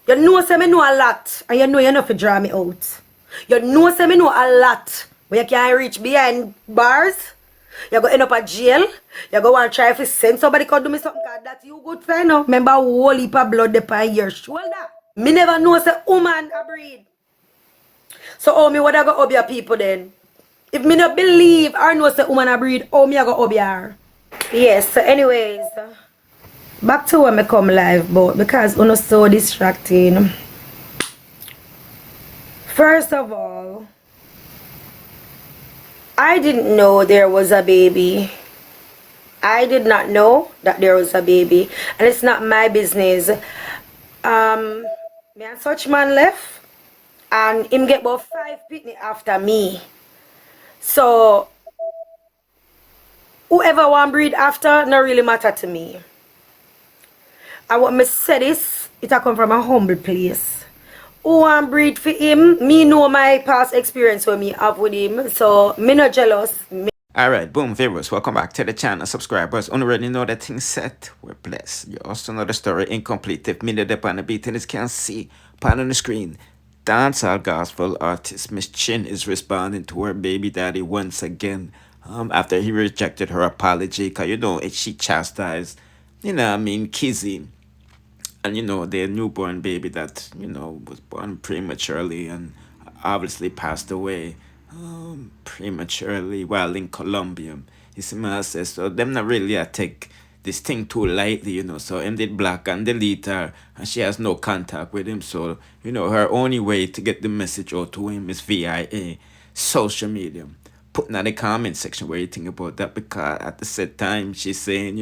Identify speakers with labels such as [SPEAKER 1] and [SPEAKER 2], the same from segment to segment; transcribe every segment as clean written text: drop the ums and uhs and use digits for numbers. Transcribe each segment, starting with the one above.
[SPEAKER 1] You know say me know a lot, and you know you know to draw me out. You know say me know a lot, but you can't reach behind bars. You go end up at jail. You go and try to send somebody come do me something cause that you good for no. Remember whole heap of blood upon your shoulder. Me never know say woman a breed. So how me would I go up your people then? If me not believe or know say woman a breed, how me I go up your? Yes, so anyways. Back to when I come live, but because we're so distracting. First of all, I didn't know there was a baby. I did not know that there was a baby, and it's not my business. Me and such man left, and him get about 5 pitney after me. So whoever want breed after, not really matter to me. And what me say this, it a come from a humble place. Who want breed for him? Me know my past experience when me have with him, so me not jealous.
[SPEAKER 2] Alright, boom, viewers, welcome back to the channel. Subscribers, already know that things set, we're blessed. You also know the story incomplete. If me the on the beat and can see, part on the screen. Dancehall gospel artist Miss Chin is responding to her baby daddy once again. After he rejected her apology, cause you know she chastised, Kizzy. And their newborn baby that was born prematurely and obviously passed away prematurely while in Colombia. You see what I say? So them not really take this thing too lightly, so him did block and delete her and she has no contact with him. So her only way to get the message out to him is via social media. Putting in the comment section where you think about that, because at the same time she's saying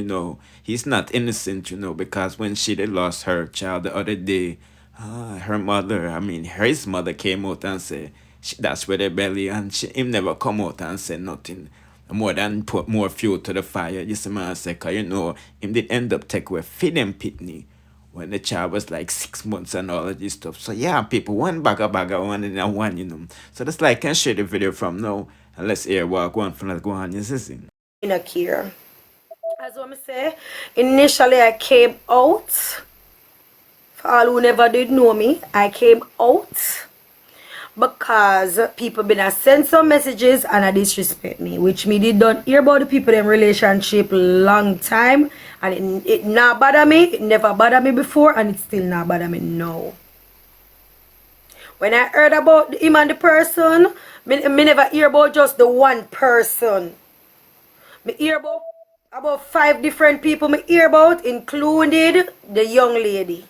[SPEAKER 2] he's not innocent, because when she did lost her child the other day, her mother, his mother came out and said that's where the belly, and him never come out and say nothing more than put more fuel to the fire. You see what I say? Cause him did end up take away feeding pitney when the child was like 6 months and all of this stuff. So yeah, people, one bagger, one and one, So that's like, I can share the video from now. And let's hear what one from that go on, you see.
[SPEAKER 1] In a care. As what I say, initially I came out. For all who never did know me, I came out because people been send some messages and I disrespect me, which me did not hear about the people in relationship long time, and it not bother me. It never bothered me before, and it still not bother me now. When I heard about him and the person, me never hear about just the one person. Me hear about 5 different people me hear about, including the young lady.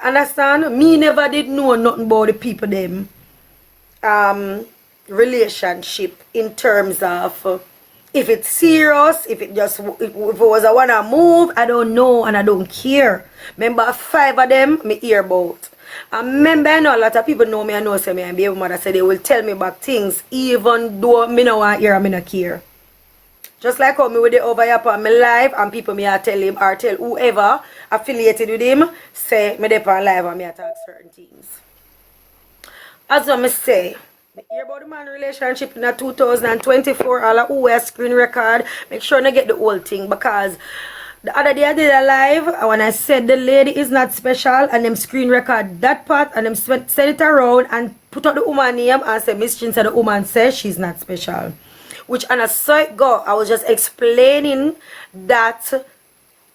[SPEAKER 1] Understand? Me never did know nothing about the people them relationship in terms of if it's serious, if it was a wanna move, I don't know and I don't care. Remember 5 of them me hear about. And remember, I know a lot of people know me and know say me and baby mother say they will tell me about things even though me no want hear and me no care. Just like how me with the over here on my live and people me I tell him or tell whoever affiliated with him say me dey on live and me I talk certain things. As what me say, me hear about the man relationship in 2024, all of who has screen record, make sure I get the whole thing, because the other day I did a live and when I said the lady is not special and them screen record that part and them send it around and put out the woman name and say Miss Chin said the woman says she's not special. Which on a side go, I was just explaining that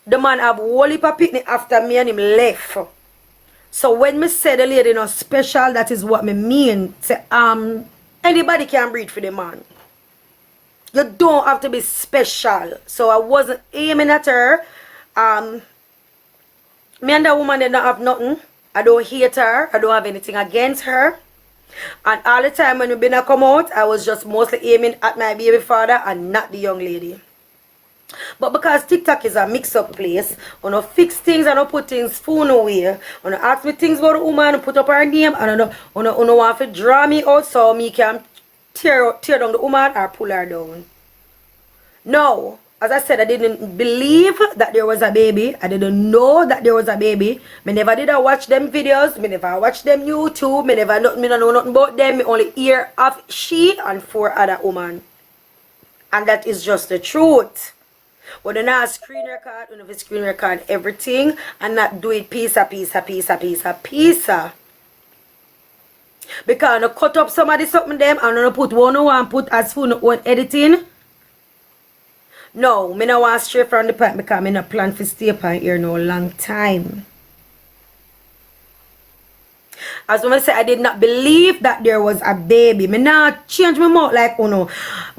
[SPEAKER 1] the man have whole heap of pitney after me and him left. So when me say the lady not special, that is what me mean. Say anybody can breed for the man. You don't have to be special. So I wasn't aiming at her. Me and that woman did not have nothing. I don't hate her. I don't have anything against her. And all the time when we been a come out, I was just mostly aiming at my baby father and not the young lady. But because TikTok is a mix-up place, when I fix things and I put things phone away, when I ask me things about the woman, I put up her name, and I don't want to draw me out so me can tear down the woman or pull her down. No, as I said, I didn't believe that there was a baby. I didn't know that there was a baby. Me never did I watch them videos. Me never watch them YouTube. Me never know nothing about them. Me only hear of she and 4 other women. And that is just the truth. But then I screen record, you know, if screen record everything and not do it piece a piece. Because you cut up somebody something them and you put one on one put as full one editing. No, me no want straight from the point because me no plan for stay upon here no long time. As I say, I did not believe that there was a baby. Me not change my mouth like no.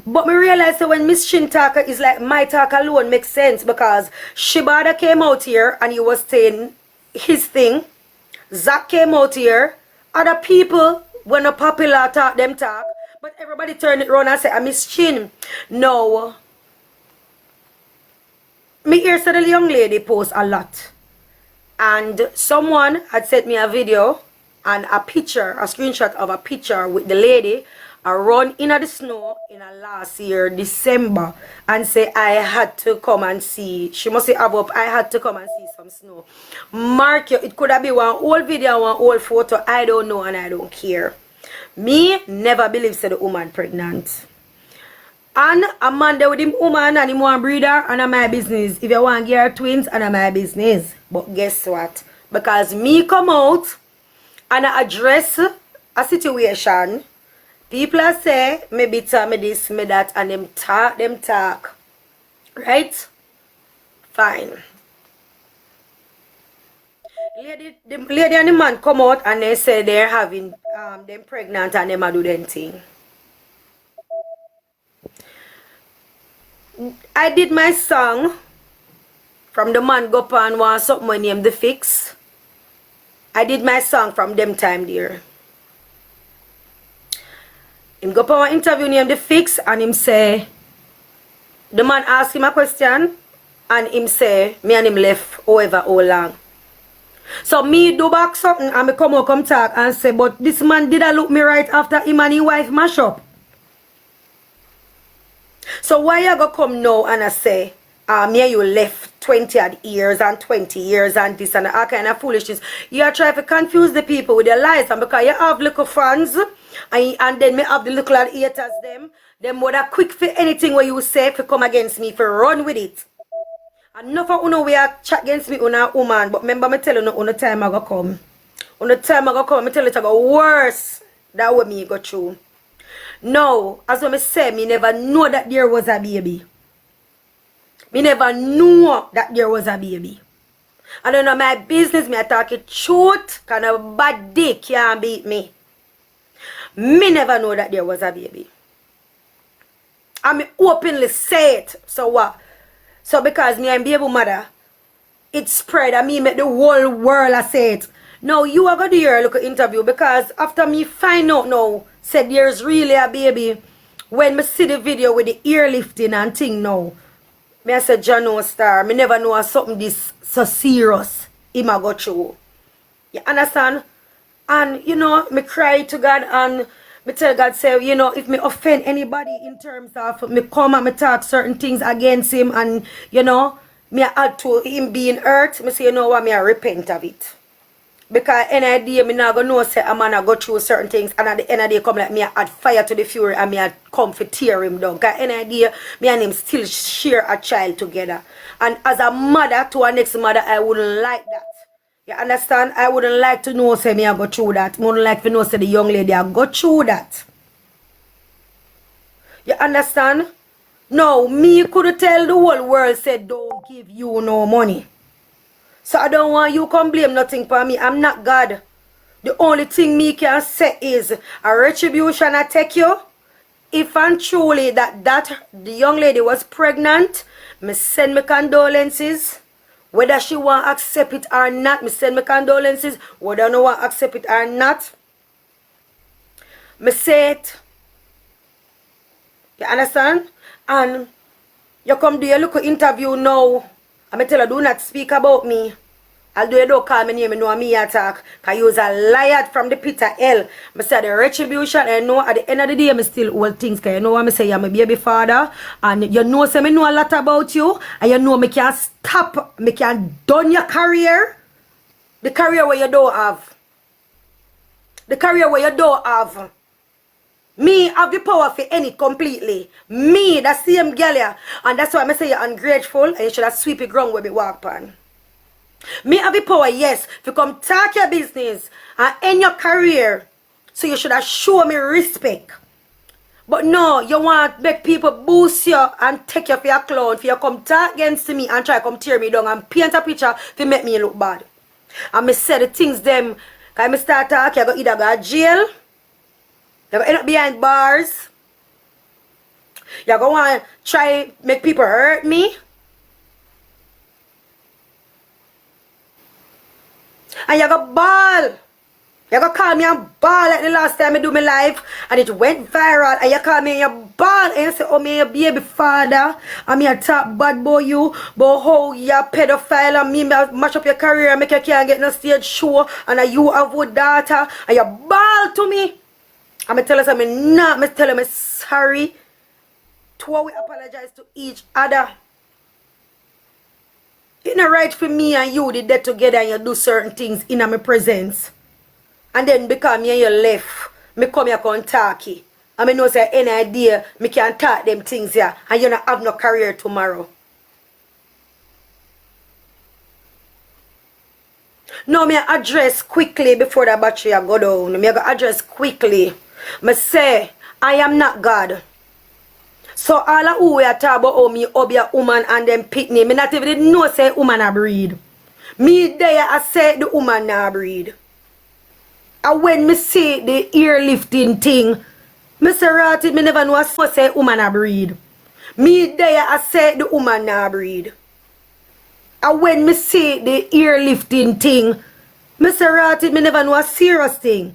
[SPEAKER 1] But me realize that when Miss Shin talk is like my talk alone makes sense because Shibada came out here and he was saying his thing. Zach came out here. Other people, when a popular talk, them talk. But everybody turn it around and say, I Miss Chin. No. Me here said the young lady post a lot. And someone had sent me a video and a picture, a screenshot of a picture with the lady run in the snow in a last year, December, and say I had to come and see. She must have up, I had to come and see some snow. Mark you, it could have been one old video, one old photo, I don't know and I don't care. Me never believe said the woman pregnant. And a man there with him woman and him one breeder and my business. If you want to get her twins and my business. But guess what? Because me come out and I address a situation, people are say, maybe tell me this, me that, and them talk. Right? Fine. The lady and the man come out and they say they're having them pregnant and them a do them thing. I did my song from the man go pan want something named The Fix. I did my song from them time there. Him go pan one interview named The Fix and him say, the man asked him a question and him say, me and him left however how long. So me do back something and me come talk and say, but this man did look me right after him and his wife mash up. So why you go come now and I say, me and you left 20 odd years and 20 years and this and that kind of foolishness. You are trying to confuse the people with your lies and because you have little fans and then me have the little haters them would have quick for anything where you say to come against me for run with it. And enough of you we are chat against me on a woman, but remember me tell you on the time I go come. On the time I go come, me tell you to go worse than what me go through. No, as I say, me never know that there was a baby. Me never knew that there was a baby. I don't know my business, me I talk it truth, kind of bad dick can't beat me. Me never know that there was a baby. And me openly say it. So what? So because me and baby mother, it spread and me make the whole world I say it. Now you are going to hear a look at interview because after me find out now, said there's really a baby. When me see the video with the ear lifting and thing now, me I said John Star, me never know something this so serious him a go through. You understand? And you know, me cry to God and me tell God say, you know, if me offend anybody in terms of me come and me talk certain things against him and you know, me add to him being hurt, me say you know what, me I repent of it. Because any day me not gonna know say a man a go through certain things and at the end of the day come like me add fire to the fury and me a come for tear him down. Because any day me and him still share a child together. And as a mother to a next mother I wouldn't like that. You understand? I wouldn't like to know say me a go through that. I wouldn't like to know say the young lady a go through that. You understand? No, me could tell the whole world said don't give you no money. So I don't want you come blame nothing for me. I'm not God. The only thing me can say is a retribution I take you. If and truly that the young lady was pregnant, me send me condolences. Whether she want to accept it or not, me send me condolences. Whether no want to accept it or not, me say it. You understand? And you come do your look interview now. I tell you, do not speak about me. Although you don't call me name, you know me attack. Because you was a liar from the pit of hell. I say the retribution, I know at the end of the day, I still hold things. Because you know what I say, I'm a baby father. And you know, say, I know a lot about you. And you know, I can stop, I can done your career. The career where you don't have. The career where you don't have. Me have the power for end it completely. Me, that same girl here. And that's why I say you're ungrateful and you should have sweep the ground where we walk on. Me have the power, yes, to come talk your business and end your career. So you should have shown me respect. But no, you want to make people boost you and take you for your clown, for you come talk against me and try to come tear me down and paint a picture to make me look bad. And me say the things them, because I start talking, you go either go to jail, you go end up behind bars, you go want to try make people hurt me. And you go ball. You go call me and ball like the last time I do my live and it went viral and you call me and you ball and you say, oh, me your baby father and me a talk bad boy you, but how you a pedophile and me mash up your career and make you can't get no stage show and you have a daughter and you ball to me. And I tell you something, not, I tell you I'm sorry. We apologize to each other. It's not right for me and you did that together and you do certain things in my presence. And then because me and you left, me come here and talk you. And me know say any idea, me can talk them things here. And you not have no career tomorrow. No, me address quickly before the battery go down. Me go address quickly. Me say, I am not God. So all of who we are talking about how me be a woman and them pick me not even know say woman a breed. Me there I say the woman a breed. And when me see the ear lifting thing, me say Ratty, me never know say woman a breed. Me there I say the woman a breed. And when me see the ear lifting thing, me say Ratty, me never know a serious thing.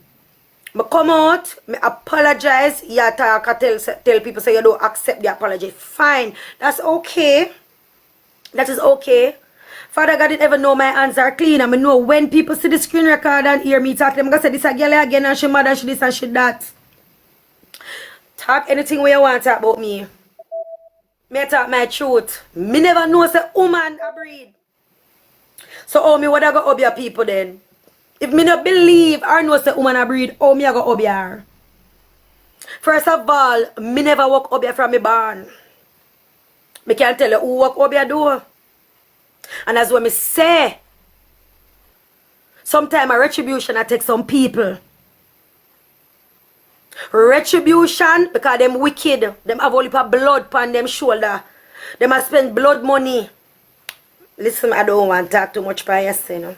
[SPEAKER 1] Me come out, me apologize, you talk, tell people say you don't accept the apology. Fine, that's okay. That is okay. Father God didn't ever know my hands are clean. And I know when people see the screen record and hear me talk, I'm going to say this a girl again and she mad and she this and she that. Talk anything where you want to talk about me. Me talk my truth. Me never know say woman a breed. So how me would I go up your people then? If me not believe or know say woman a breed, how me I go up here? First of all, me never walk up here from me barn. Me can't tell you who walk up here do. And as what me say, sometimes a retribution I take some people. Retribution because them wicked. Them have all of blood upon them shoulder. Them have spend blood money. Listen, I don't want to talk too much by your you know.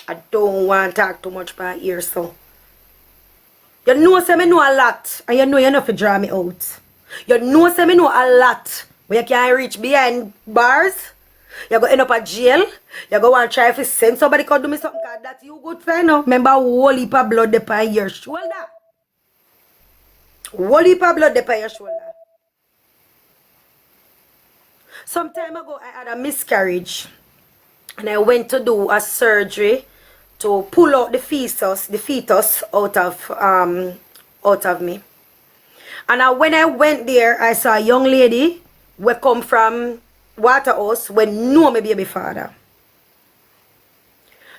[SPEAKER 1] I don't want to talk too much by ear so. You know say me know a lot. And you know you know to draw me out. You know say me know a lot. But you can't reach behind bars. You go end up at jail. You go and try to send somebody come do me something that you good for no. Remember whole heap of blood upon your shoulder. Whole heap of blood upon your shoulder. Some time ago I had a miscarriage. And I went to do a surgery to pull out the fetus out of me. And when I went there, I saw a young lady who come from Waterhouse when know my baby father.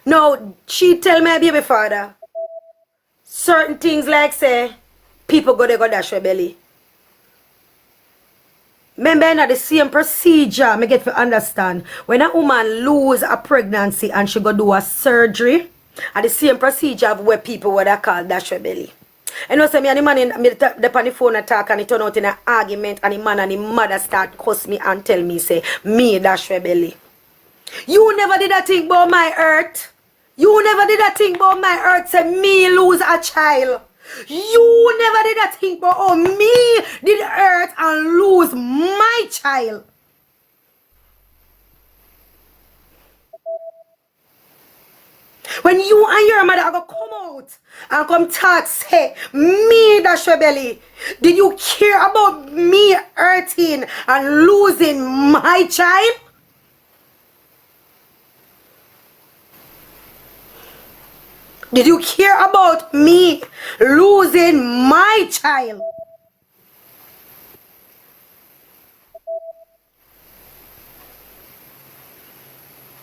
[SPEAKER 1] Now, she tell my baby father certain things like say, people go dash your belly. Remember, not the same procedure, I get to understand. When a woman lose a pregnancy and she go do a surgery, and the same procedure of where people would have called dash your belly. And you know, me and the man in the phone attack and it turn out in an argument and the man and the mother start cuss me and tell me, say, me dash your belly. You never did a thing about my earth. You never did a thing about my earth, say me lose a child. You never did a thing about oh me did hurt and lose my child. When you and your mother are going to come out and come talk, say, me dash your belly. Did you care about me hurting and losing my child? Did you care about me losing my child?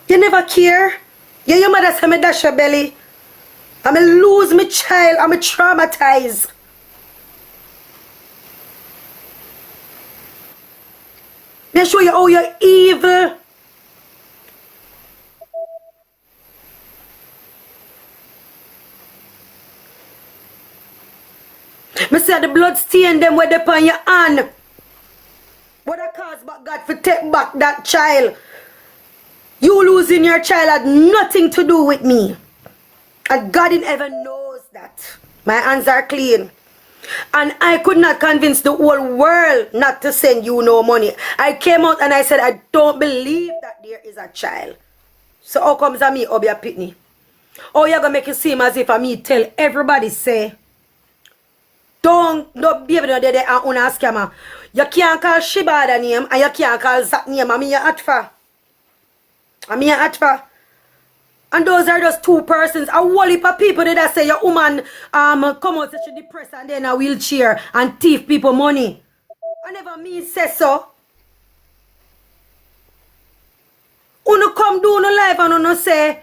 [SPEAKER 1] You never care? Yeah, your mother said me dash your belly. I'm lose my child. I'm traumatized. They show you how you're evil. Me say the blood stain them where they upon your hand. What I cause but God for take back that child. You losing your child had nothing to do with me. And God in heaven knows that. My hands are clean. And I could not convince the whole world not to send you no money. I came out and I said, I don't believe that there is a child. So how comes a me up your pitney? Oh, you're going to make it seem as if I me tell everybody say, don't be able to do that and una scammer. You can't call Shibada name and you can't call Zach name. I mean your Atfa. And those are just two persons. A whole heap of people that say your woman come out such a depressed and then a wheelchair and thief people money. I never mean say so. Uno come do no life and uno say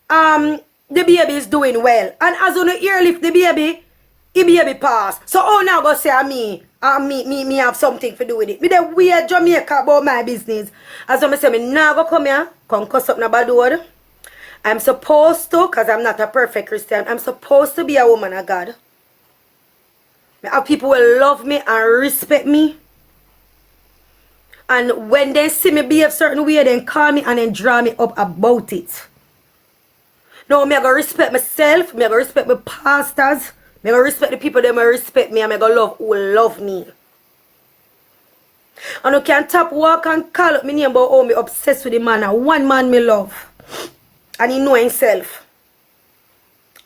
[SPEAKER 1] the baby is doing well. And as uno earlift the baby pass. So how now go say me have something to do with it. Me the weird Jamaica about my business. As I say me now go come here, come cuss up na bad word. I'm supposed to, because I'm not a perfect Christian, I'm supposed to be a woman of God. I have people will love me and respect me. And when they see me behave a certain way, they call me and then draw me up about it. Now, I'm going to respect myself, I'm going to respect my pastors, I'm going to respect the people that respect me, and I'm going to love who love me. And you can tap walk and call up my name about how me obsessed with the man, and one man me love. And he know himself.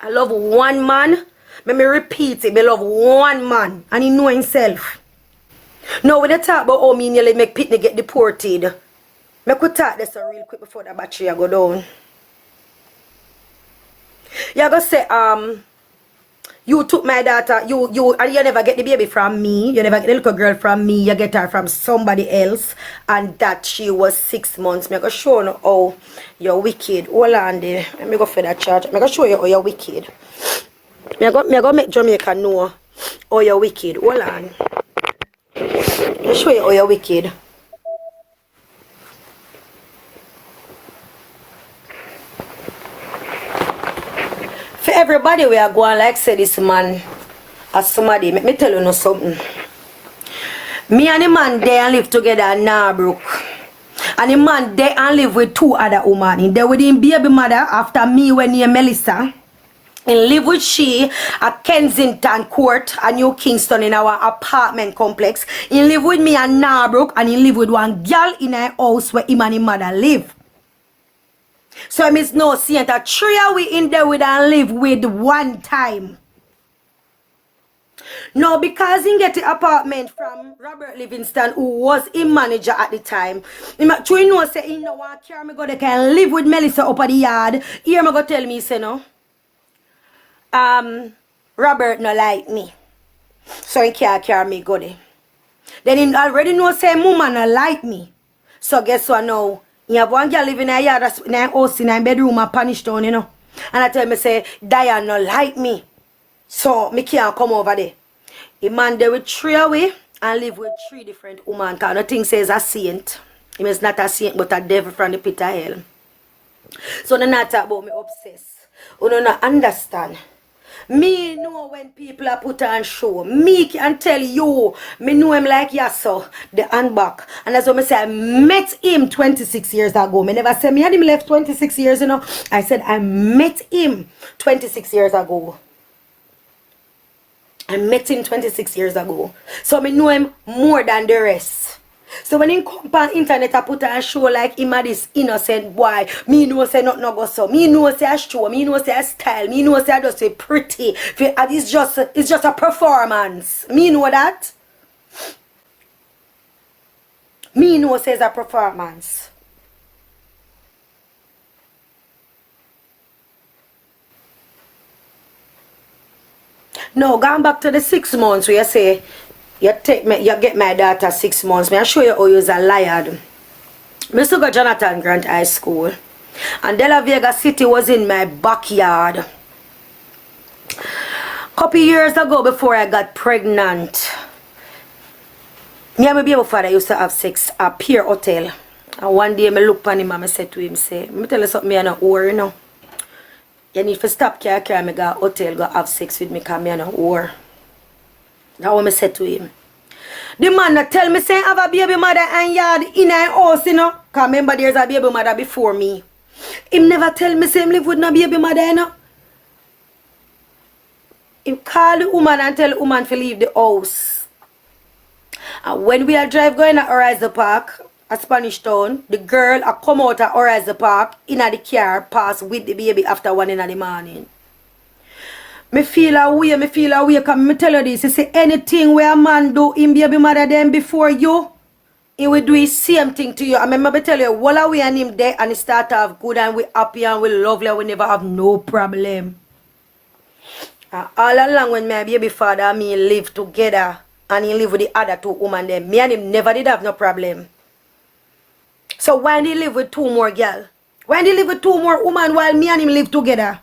[SPEAKER 1] I love one man. Let me repeat it. I love one man. And he know himself. Now when they talk about how me nearly make Pitney get deported, I could talk this real quick before the battery go down. You go say, you took my daughter, you never get the baby from me, you never get the little girl from me, you get her from somebody else, and that she was 6 months. I'm going to show you how you're wicked. Hold on there. Let me go for that charge. I'm going to show you how you're wicked. I'm going to make Jamaica know how you're wicked. Hold on. I'll show you how you're wicked. For everybody we are going like say this man as somebody, let me tell you something. Me and the man they and live together in Narbrook. And the man they and live with two other women. They with him baby mother after me when near Melissa. And live with she at Kensington Court and New Kingston in our apartment complex. He live with me at Narbrook and he live with one girl in a house where him and his mother live. So I miss no seeing that three we in there with and live with one time. No, because he get the apartment from Robert Livingston, who was a manager at the time. He know say he no want carry me go they can live with Melissa up at the yard. Here me go tell me say no. Robert no like me. So he can't carry me go there. Then he already know say mama no like me. So guess what now? You have one girl living in a yard, in a house, in a bedroom, and punish down, you know. And I tell me, say, Diane no like me. So, me can't come over there. A man there with three away and live with three different women. Because nothing says a saint. He is not a saint, but a devil from the pit of hell. So, they not talk about me obsessed. You don't understand. Me know when people are put on show. Me can tell you. Me know him like Yasso, the handbag. And as I say, I met him 26 years ago. Me never said me had him left 26 years, you know. I said I met him 26 years ago. I met him 26 years ago. So me know him more than the rest. So when he come on internet I put on a show like him and this innocent boy, me know say nothing no go so. Me know say a show, me know say a style, me know say I just say pretty. It's just a performance. Me know that. Me know say it's a performance. No, going back to the 6 months where you say you get my daughter 6 months. May I show you how you're a liar. I still got Jonathan Grant High School. And De La Vega City was in my backyard. Couple years ago before I got pregnant. Me and my baby father used to have sex at Pier Hotel. And one day I look upon him and I said to him, say, me tell you something, me and a whore, you know. You need to stop car me go hotel, go have sex with me because me and a whore. That's what I said to him. The man that tell me say have a baby mother and yard in a house, you know. Because remember there's a baby mother before me. Him never tell me say him live with no baby mother, you know. Him call the woman and tell the woman to leave the house. And when we are drive going at Horizon Park, at Spanish Town, the girl a come out at Horizon Park in the car, pass with the baby after 1 in the morning. Me feel away, because me tell you this, you see anything where a man do in baby mother them before you, he will do the same thing to you. I remember tell you, while away and him there and he start off good and we happy and we lovely and we never have no problem. All along when my baby father and me live together and he live with the other 2 women them, me and him never did have no problem. So why did he live with 2 more girls? Why did he live with 2 more women while me and him live together?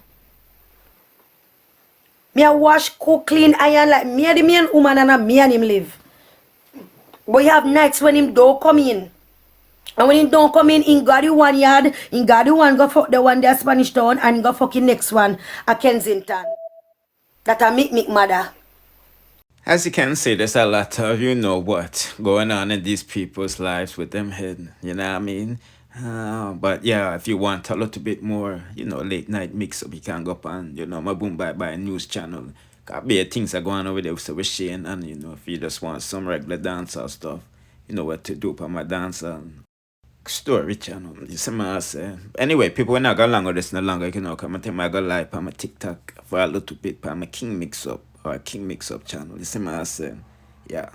[SPEAKER 1] Me a wash, cook, clean, iron like me and the main woman and me and him live. But you have nights when him don't come in. And when him don't come in, he got the one yard, he got the one go fuck the one there Spanish Town and he go fuck the next one at Kensington. That a make mother.
[SPEAKER 2] As you can see, there's a lot of, you know what, going on in these people's lives with them head, you know what I mean? But yeah, if you want a little bit more, you know, late night mix up, you can go up on, you know, my Boom Bye news channel. Got bare things are going on over there with Shane, and you know, if you just want some regular dancehall stuff, you know what to do for my dancehall story channel. You see what I say? Anyway, people, when I go longer, this no longer, you know, come and take my go live on my TikTok for a little bit, for my Kingmixup or Kingmixup channel. You see what I say? Yeah.